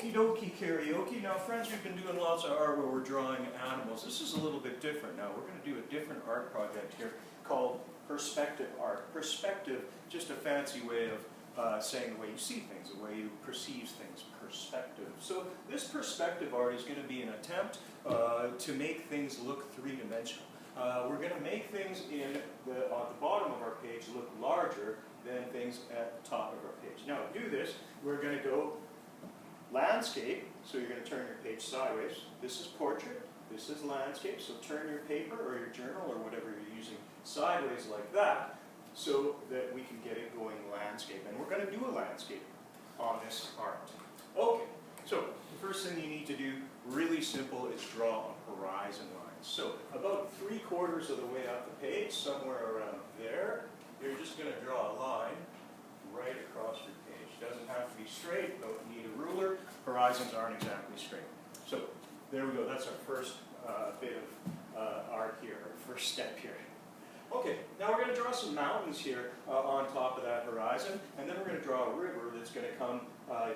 Okie dokie karaoke. Now friends, we've been doing lots of art where we're drawing animals. This is a little bit different now. We're going to do a different art project here called perspective art. Perspective, just a fancy way of saying the way you see things, the way you perceive things, perspective. So this perspective art is going to be an attempt to make things look three-dimensional. We're going to make things on the bottom of our page look larger than things at the top of our page. Now to do this, we're going to go landscape, so you're going to turn your page sideways. This is portrait, this is landscape, so turn your paper or your journal or whatever you're using sideways like that so that we can get it going landscape. And we're going to do a landscape on this art. Okay, so the first thing you need to do, really simple, is draw a horizon line. So about 3/4 of the way up the page, somewhere around there, you're just going to draw a line right across your page. Doesn't have to be straight, don't need a ruler. Horizons aren't exactly straight. So there we go, that's our first bit of art here, our first step here. Okay, now we're going to draw some mountains here on top of that horizon, and then we're going to draw a river that's going to come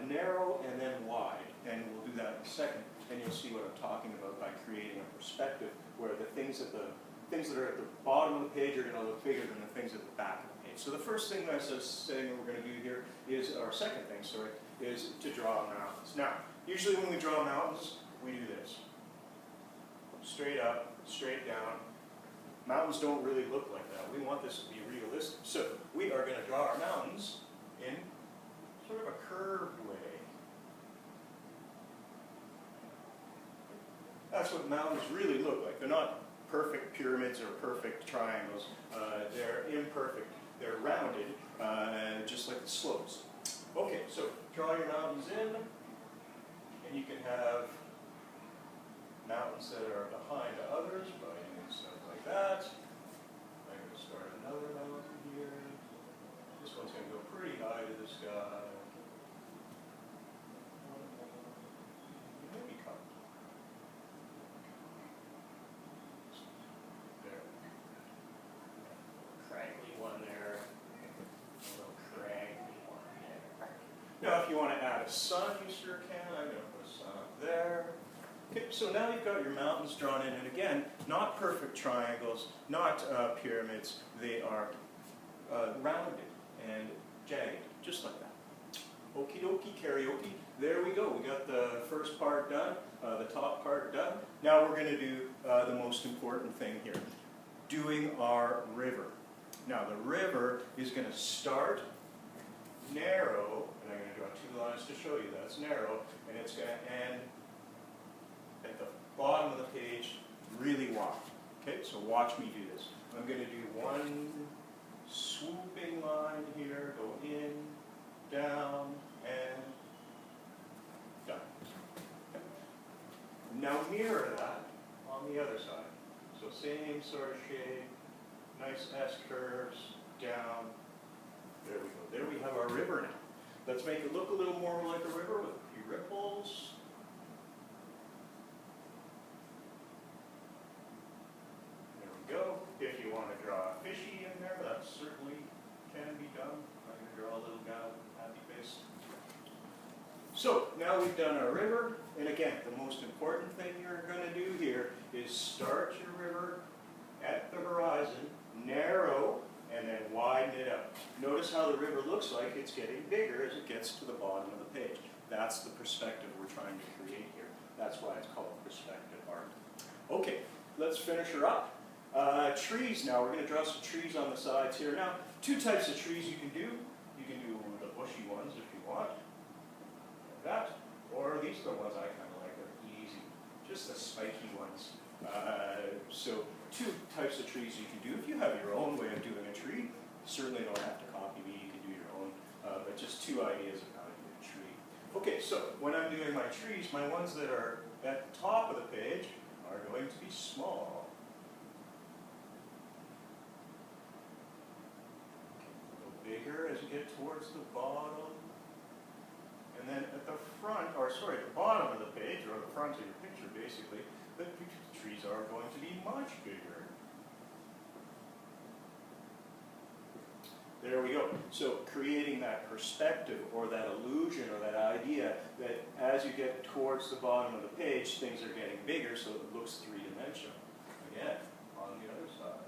narrow and then wide, and we'll do that in a second, and you'll see what I'm talking about by creating a perspective where the things that are at the bottom of the page are going to look bigger than the things at the back of the page. So the first thing that I was saying that we're going to do here is, or second thing, sorry, is to draw mountains. Now, usually when we draw mountains, we do this. Straight up, straight down. Mountains don't really look like that. We want this to be realistic. So we are going to draw our mountains in sort of a curved way. That's what mountains really look like. They're not perfect pyramids or perfect triangles. They're imperfect. They're rounded, just like the slopes. Okay, so draw your mountains in, and you can have mountains that are behind others by doing stuff like that. I'm going to start another mountain here. This one's going to go pretty high to the sky. Maybe come. There. Craggy one there. A little craggy one there. Now if you want to add a sun, you sure can. I'm going to put a sun up there. Okay, so now you've got your mountains drawn in, and again, not perfect triangles, not pyramids, they are rounded and jagged, just like that. Okie dokie karaoke, there we go, we got the first part done, the top part done. Now we're going to do the most important thing here, doing our river. Now the river is going to start narrow, and I'm going to draw two lines to show you that's narrow, and it's going to end at the bottom of the page, really wide. Okay, so watch me do this. I'm going to do one swooping line here, go in, down, and done. Okay. Now mirror that on the other side. So same sort of shape, nice S-curves, down. There we go. There we have our river now. Let's make it look a little more like a river with a few ripples. Go. If you want to draw a fishy in there, that certainly can be done. I'm going to draw a little guy with a happy face. So now we've done our river, and again, the most important thing you're going to do here is start your river at the horizon, narrow, and then widen it out. Notice how the river looks like it's getting bigger as it gets to the bottom of the page. That's the perspective we're trying to create here. That's why it's called perspective art. Okay, let's finish her up. Trees now, we're going to draw some trees on the sides here. Now, two types of trees you can do. You can do the bushy ones if you want, like that, or these are the ones I kind of like, they're easy, just the spiky ones. So two types of trees you can do. If you have your own way of doing a tree, you certainly don't have to copy me, you can do your own, but just two ideas of how to do a tree. Okay, so when I'm doing my trees, my ones that are at the top of the page are going to be small. Bigger as you get towards the bottom, and then at the front, or sorry, at the bottom of the page, or the front of your picture basically, the trees are going to be much bigger. There we go. So creating that perspective or that illusion or that idea that as you get towards the bottom of the page, things are getting bigger, so it looks three-dimensional. Again, on the other side.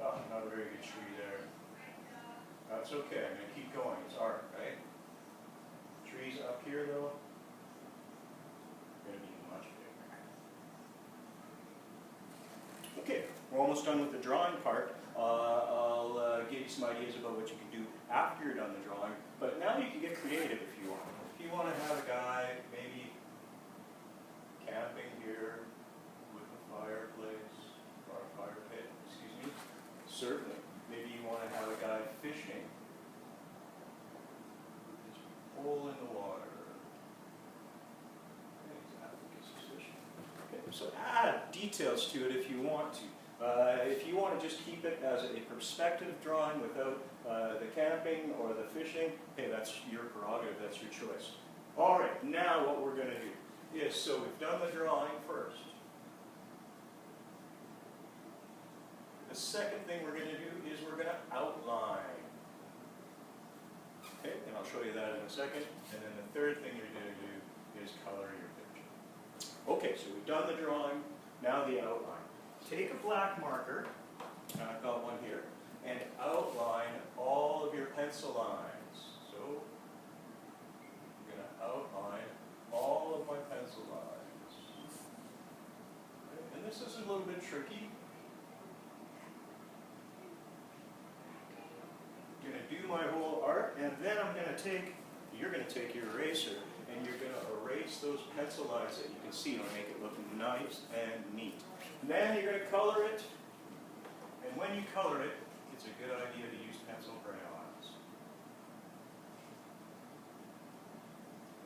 Oh, not a very good tree there. That's okay, I'm going to keep going. It's art, right? Trees up here, though, going to be much bigger. Okay, we're almost done with the drawing part. I'll give you some ideas about what you can do after you're done the drawing, but now you can get creative if you want. If you want to have a guy maybe camping here with a fireplace, or a fire pit, excuse me, certainly. Maybe you want to have a guy fishing with his pole in the water. Okay, so add details to it if you want to. If you want to just keep it as a perspective drawing without the camping or the fishing, hey, that's your prerogative, that's your choice. All right, now what we're going to do is, so we've done the drawing first. The second thing we're going to do is we're going to outline. Okay, and I'll show you that in a second. And then the third thing you're going to do is color your picture. Okay, so we've done the drawing, now the outline. Take a black marker, and I've got one here, and outline all of your pencil lines. So, I'm going to outline all of my pencil lines. Okay, and this is a little bit tricky. I'm going to do my whole art, and then you're going to take your eraser, and you're going to erase those pencil lines that you can see to make it look nice and neat. And then you're going to color it, and when you color it, it's a good idea to use pencil crayons.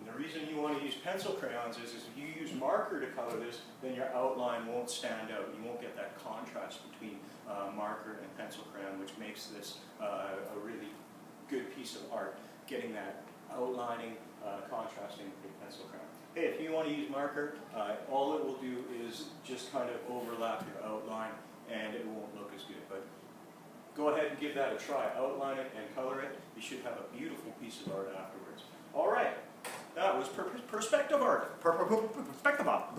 And the reason you want to use pencil crayons is if you use marker to color this, then your outline won't stand out. You won't get that contrast between marker and pencil crayon, which makes this a really good piece of art, getting that outlining, contrasting with pencil crayon. Hey, if you want to use marker, all it will do is just kind of overlap your outline and it won't look as good. But go ahead and give that a try. Outline it and color it. You should have a beautiful piece of art afterwards. All right, that was perspective art. Perspective art.